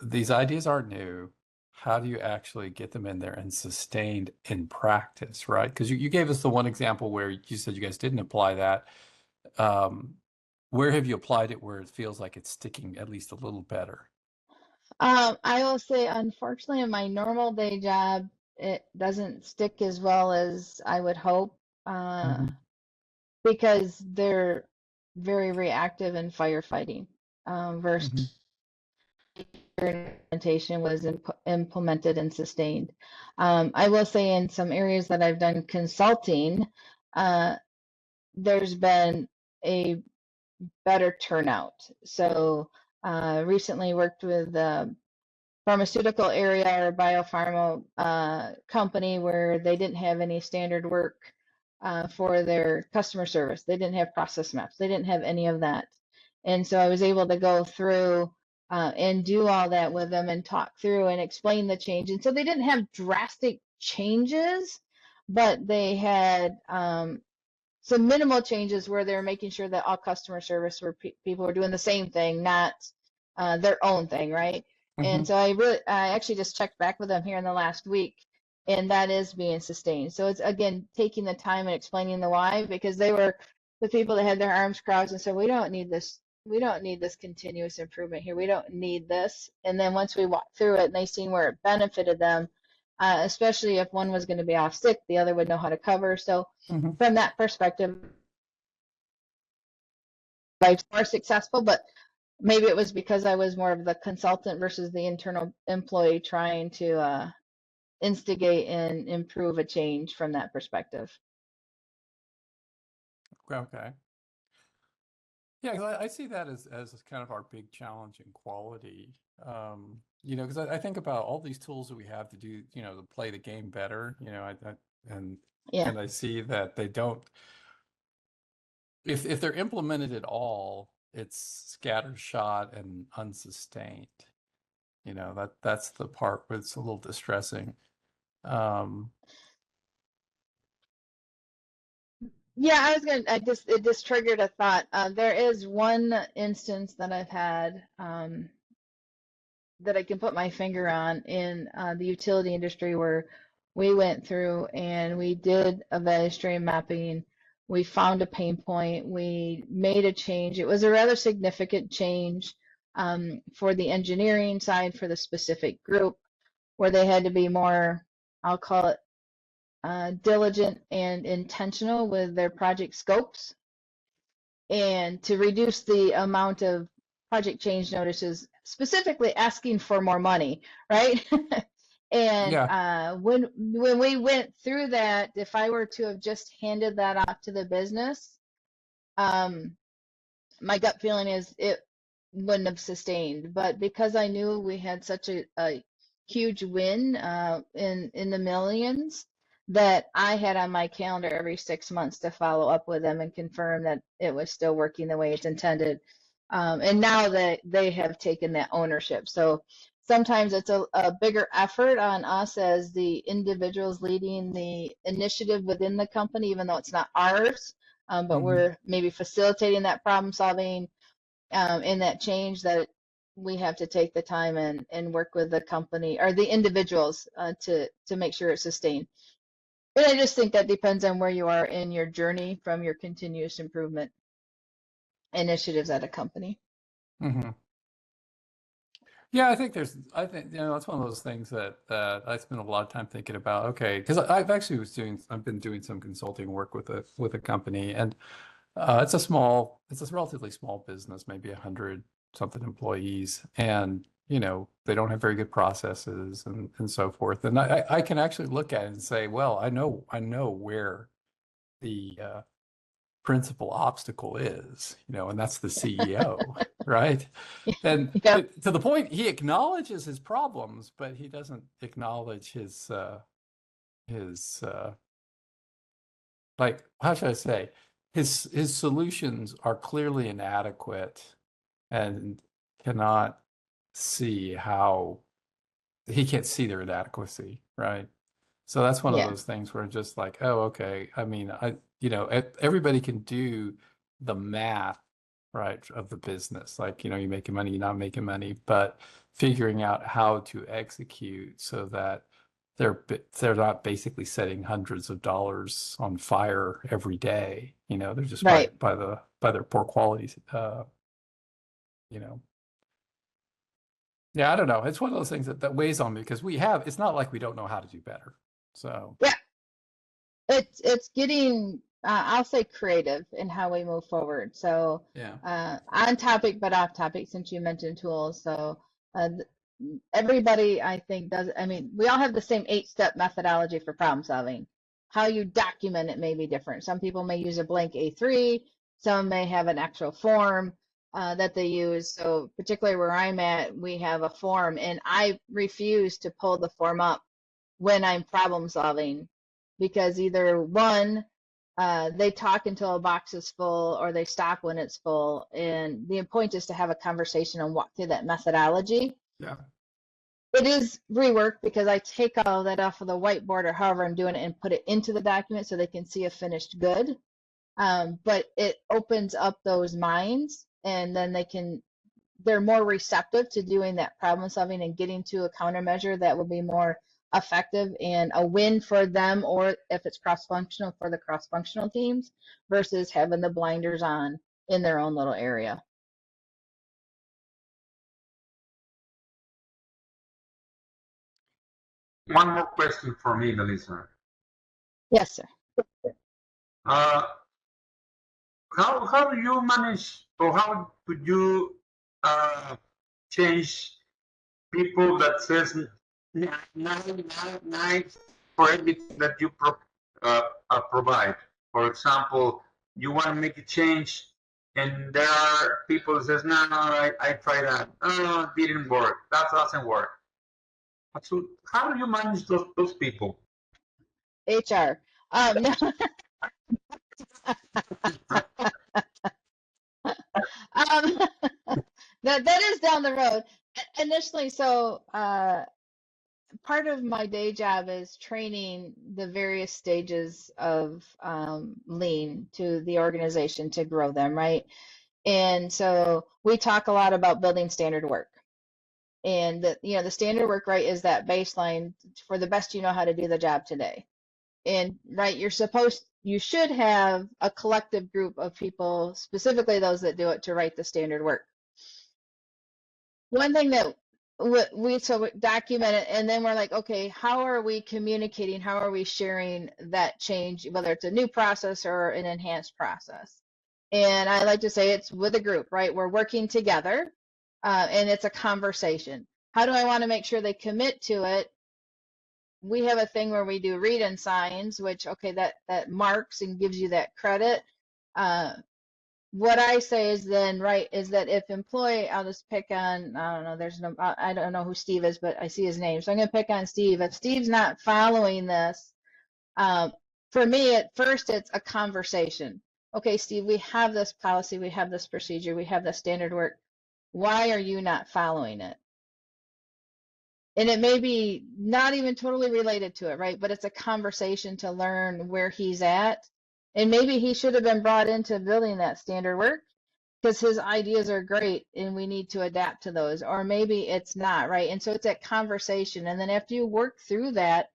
these ideas aren't new. How do you actually get them in there and sustained in practice, right? Because you gave us the one example where you said you guys didn't apply that. Um, where have you applied it where it feels like it's sticking at least a little better? I will say, unfortunately, in my normal day job, it doesn't stick as well as I would hope, Hmm. because they're very reactive in firefighting, versus Hmm. implementation was implemented and sustained. I will say in some areas that I've done consulting, uh, there's been a better turnout. So recently worked with pharmaceutical area or biopharma company where they didn't have any standard work for their customer service. They didn't have process maps. They didn't have any of that. And so I was able to go through and do all that with them and talk through and explain the change. And so they didn't have drastic changes, but they had some minimal changes where they're making sure that all customer service where people are doing the same thing, not their own thing, right? Hmm. And so I actually just checked back with them here in the last week, and that is being sustained. So it's again taking the time and explaining the why, because they were the people that had their arms crossed and said, we don't need this. We don't need this continuous improvement here. We don't need this. And then once we walked through it and they seen where it benefited them, especially if one was going to be off sick, the other would know how to cover. So Hmm. from that perspective, life's more successful, but maybe it was because I was more of the consultant versus the internal employee trying to instigate and improve a change from that perspective. Okay. Yeah, 'cause I see that as kind of our big challenge in quality. You know, because I think about all these tools that we have to do, you know, to play the game better, you know, and Yeah. and I see that they don't, if they're implemented at all, it's scattershot and unsustained. You know, that's the part where it's a little distressing. Um, Yeah, it just triggered a thought. There is one instance that I've had that I can put my finger on in the utility industry where we went through and we did a value stream mapping We found a pain point. We made a change. It was a rather significant change for the engineering side for the specific group, where they had to be more, I'll call it, diligent and intentional with their project scopes, and to reduce the amount of project change notices, specifically asking for more money, right? And Yeah. when we went through that, if I were to have just handed that off to the business, my gut feeling is it wouldn't have sustained. But because I knew we had such a huge win in the millions, that I had on my calendar every 6 months to follow up with them and confirm that it was still working the way it's intended. And now that they have taken that ownership. So sometimes it's a bigger effort on us as the individuals leading the initiative within the company, even though it's not ours. But we're maybe facilitating that problem solving and that change, that we have to take the time and work with the company or the individuals to make sure it's sustained. And I just think that depends on where you are in your journey from your continuous improvement initiatives at a company. Mm-hmm. Yeah, I think that's one of those things that I spend a lot of time thinking about. Okay, because I've been doing some consulting work with a company, and it's a relatively small business, maybe 100 something employees, and they don't have very good processes and so forth. And I can actually look at it and say, well, I know where the principal obstacle is, and that's the CEO, right? And Yep. to the point, he acknowledges his problems, but he doesn't acknowledge his like, how should I say, his solutions are clearly inadequate and cannot see how he can't see their inadequacy, right? So that's one of Yeah. those things where just like, oh, okay. I mean, everybody can do the math, right, of the business. Like, you're making money, you're not making money, but figuring out how to execute so that they're not basically setting hundreds of dollars on fire every day. They're just Right. by their poor qualities. Yeah, I don't know. It's one of those things that weighs on me because it's not like we don't know how to do better. So Yeah. It's getting I'll say creative in how we move forward. So yeah. on topic but off topic, since you mentioned tools. So everybody, I think, does. I mean, we all have the same 8-step methodology for problem solving. How you document it may be different. Some people may use a blank A3. Some may have an actual form that they use. So particularly where I'm at, we have a form, and I refuse to pull the form up when I'm problem solving, because either one, they talk until a box is full, or they stop when it's full. And the point is to have a conversation and walk through that methodology. Yeah. It is rework because I take all that off of the whiteboard or however I'm doing it and put it into the document so they can see a finished good. But it opens up those minds, and then they're more receptive to doing that problem solving and getting to a countermeasure that will be more effective and a win for them, or if it's cross-functional, for the cross-functional teams, versus having the blinders on in their own little area. One more question for me, Melissa. Yes, sir. How do you manage, or how could you change people that says nine for everything that you provide? For example, you want to make a change, and there are people who says, no, I tried that, no, it didn't work, that doesn't work. So how do you manage those people? HR. No. That is down the road. Initially, so part of my day job is training the various stages of lean to the organization to grow them, right? And so we talk a lot about building standard work. And the standard work, right, is that baseline for the best you know how to do the job today. And right, you should have a collective group of people, specifically those that do it, to write the standard work. One thing that we document it, and then we're like, okay, how are we communicating? How are we sharing that change, whether it's a new process or an enhanced process? And I like to say it's with a group, right? We're working together, and it's a conversation. How do I want to make sure they commit to it? We have a thing where we do read and signs, which, okay, that marks and gives you that credit. What I say is then, right, is that if employee, I'll just pick on, I don't know, I don't know who Steve is, but I see his name. So I'm going to pick on Steve. If Steve's not following this, for me, at first, it's a conversation. Okay, Steve, we have this policy, we have this procedure, we have the standard work. Why are you not following it? And it may be not even totally related to it, right? But it's a conversation to learn where he's at. And maybe he should have been brought into building that standard work because his ideas are great and we need to adapt to those. Or maybe it's not, right? And so it's that conversation. And then after you work through that,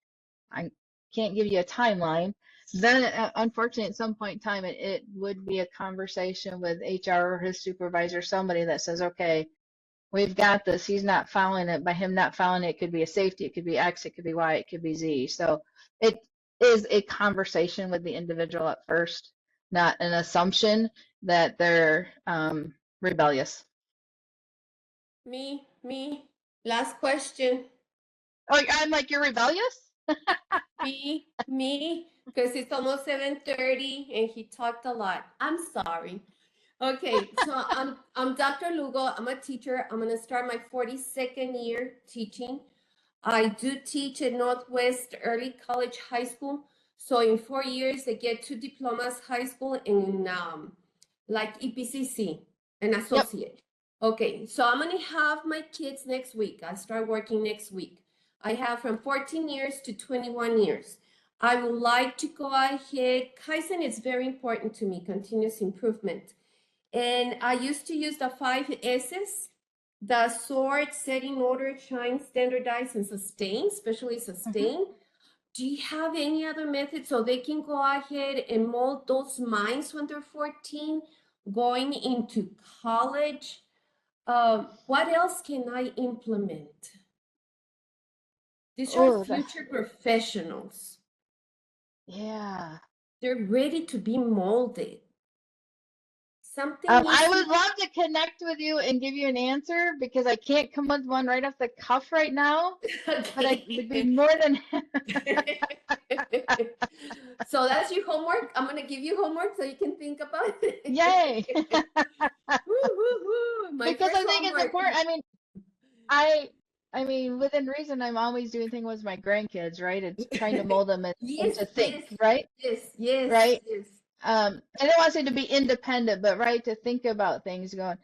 I can't give you a timeline. Then, unfortunately, at some point in time, it would be a conversation with HR or his supervisor, somebody that says, okay, we've got this. He's not following it. By him not following it, it could be a safety, it could be X, it could be Y, it could be Z. So it is a conversation with the individual at first, not an assumption that they're rebellious. Me. Last question. Oh, I'm like, you're rebellious? Me, because it's almost 7:30 and he talked a lot. I'm sorry. Okay, so I'm Dr. Lugo. I'm a teacher. I'm gonna start my 42nd year teaching. I do teach at Northwest Early College High School. So in 4 years, they get 2 diplomas, high school, and like EPCC, an associate. Yep. Okay, so I'm gonna have my kids next week. I start working next week. I have from 14 years to 21 years. I would like to go ahead. Kaizen is very important to me, continuous improvement. And I used to use the 5 S's, the sort, set in order, shine, standardize, and sustain, especially sustain. Do you have any other methods so they can go ahead and mold those minds when they're 14, going into college? What else can I implement? These are future professionals. Yeah. They're ready to be molded. Something I would love to connect with you and give you an answer because I can't come with one right off the cuff right now. Okay. But I would be more than So that's your homework. I'm gonna give you homework so you can think about it. Yay! Because I think it's important. I mean, within reason, I'm always doing things with my grandkids, right? It's trying to mold them and to think, right? Yes. Right? Yes. I don't want to say to be independent, but right, to think about things going.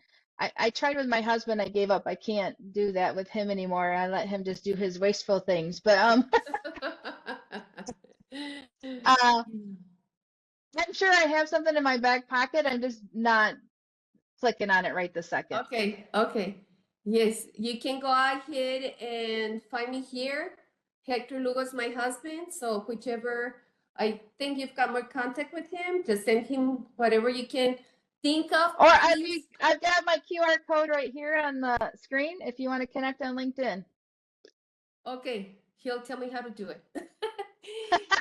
I tried with my husband, I gave up. I can't do that with him anymore. I let him just do his wasteful things. But I'm sure I have something in my back pocket. I'm just not clicking on it right this second. Okay. Yes, you can go ahead and find me here. Hector Lugo's my husband, so whichever, I think you've got more contact with him, just send him whatever you can think of. Or I've got my QR code right here on the screen if you want to connect on LinkedIn. Okay, he'll tell me how to do it.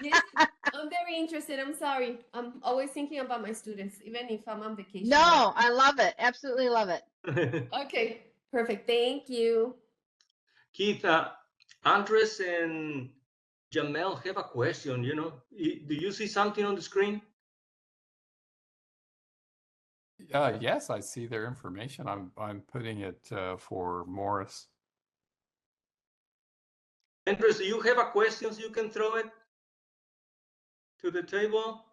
Yes, I'm very interested. I'm sorry. I'm always thinking about my students, even if I'm on vacation. No, I love it. Absolutely love it. Okay, perfect. Thank you. Keith, Andres and Jamel have a question. Do you see something on the screen? Yes, I see their information. I'm putting it for Morris. Andres, do you have a question so you can throw it to the table?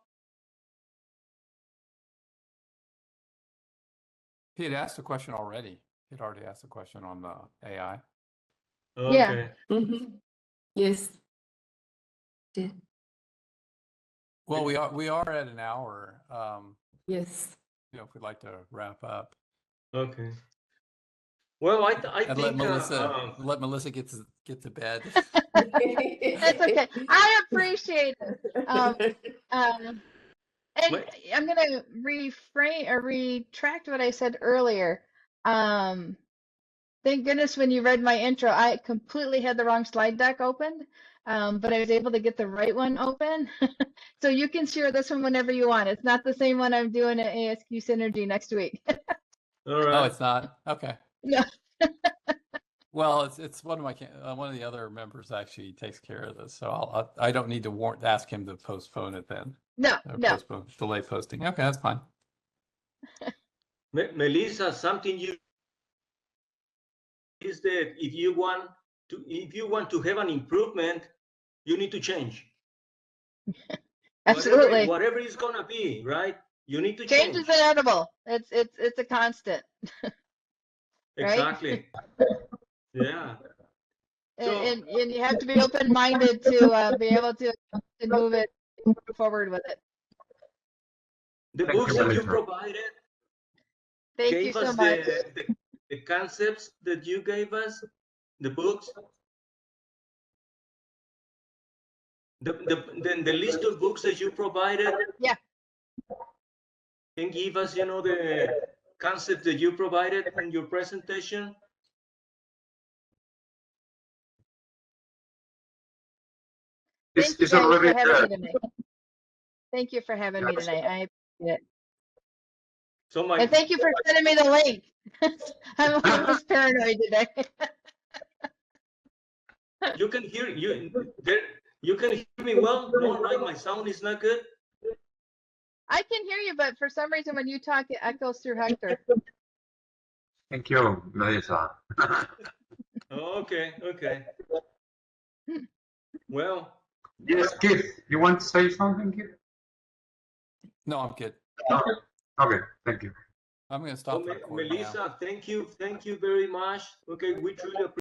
He had asked a question already. He'd already asked a question on the AI. Okay. Yeah. Yes. Well, we are at an hour. Yes. If we'd like to wrap up. Okay. Well, I And think let Melissa get to bed. That's okay. I appreciate it. And my- I'm gonna reframe or retract what I said earlier. Thank goodness when you read my intro, I completely had the wrong slide deck opened, but I was able to get the right one open. So you can share this one whenever you want. It's not the same one I'm doing at ASQ Synergy next week. all Oh, right. it's not? Okay. No, Well, it's one of my one of the other members actually takes care of this, so I don't need to ask him to postpone it then. no, Or no. delay posting. Okay, that's fine. Melissa, something you is that if you want to have an improvement, you need to change. Absolutely. Whatever it's gonna be, right? You need to Change change. is inevitable. It's a constant, right? Exactly. Yeah. So And you have to be open-minded to be able to move it forward with it. the Thank books you, that you Melissa. provided Thank you gave so us much. the concepts that you gave us, the books, the list of books that you provided. Yeah. Can give us, the concept that you provided in your presentation. Thank you It's guys for already having there. me tonight. Thank you for having me tonight. I appreciate it. So And thank you for sending me the link. I'm almost paranoid today. you can hear you can hear me well? No, right? My sound is not good. I can hear you, but for some reason when you talk, it echoes through Hector. Thank you, Melissa. Okay. Well, Yes, Keith, you want to say something, Keith? No, I'm good. Okay, thank you. I'm going to stop the recording now. Melissa, thank you very much. Okay, we truly appreciate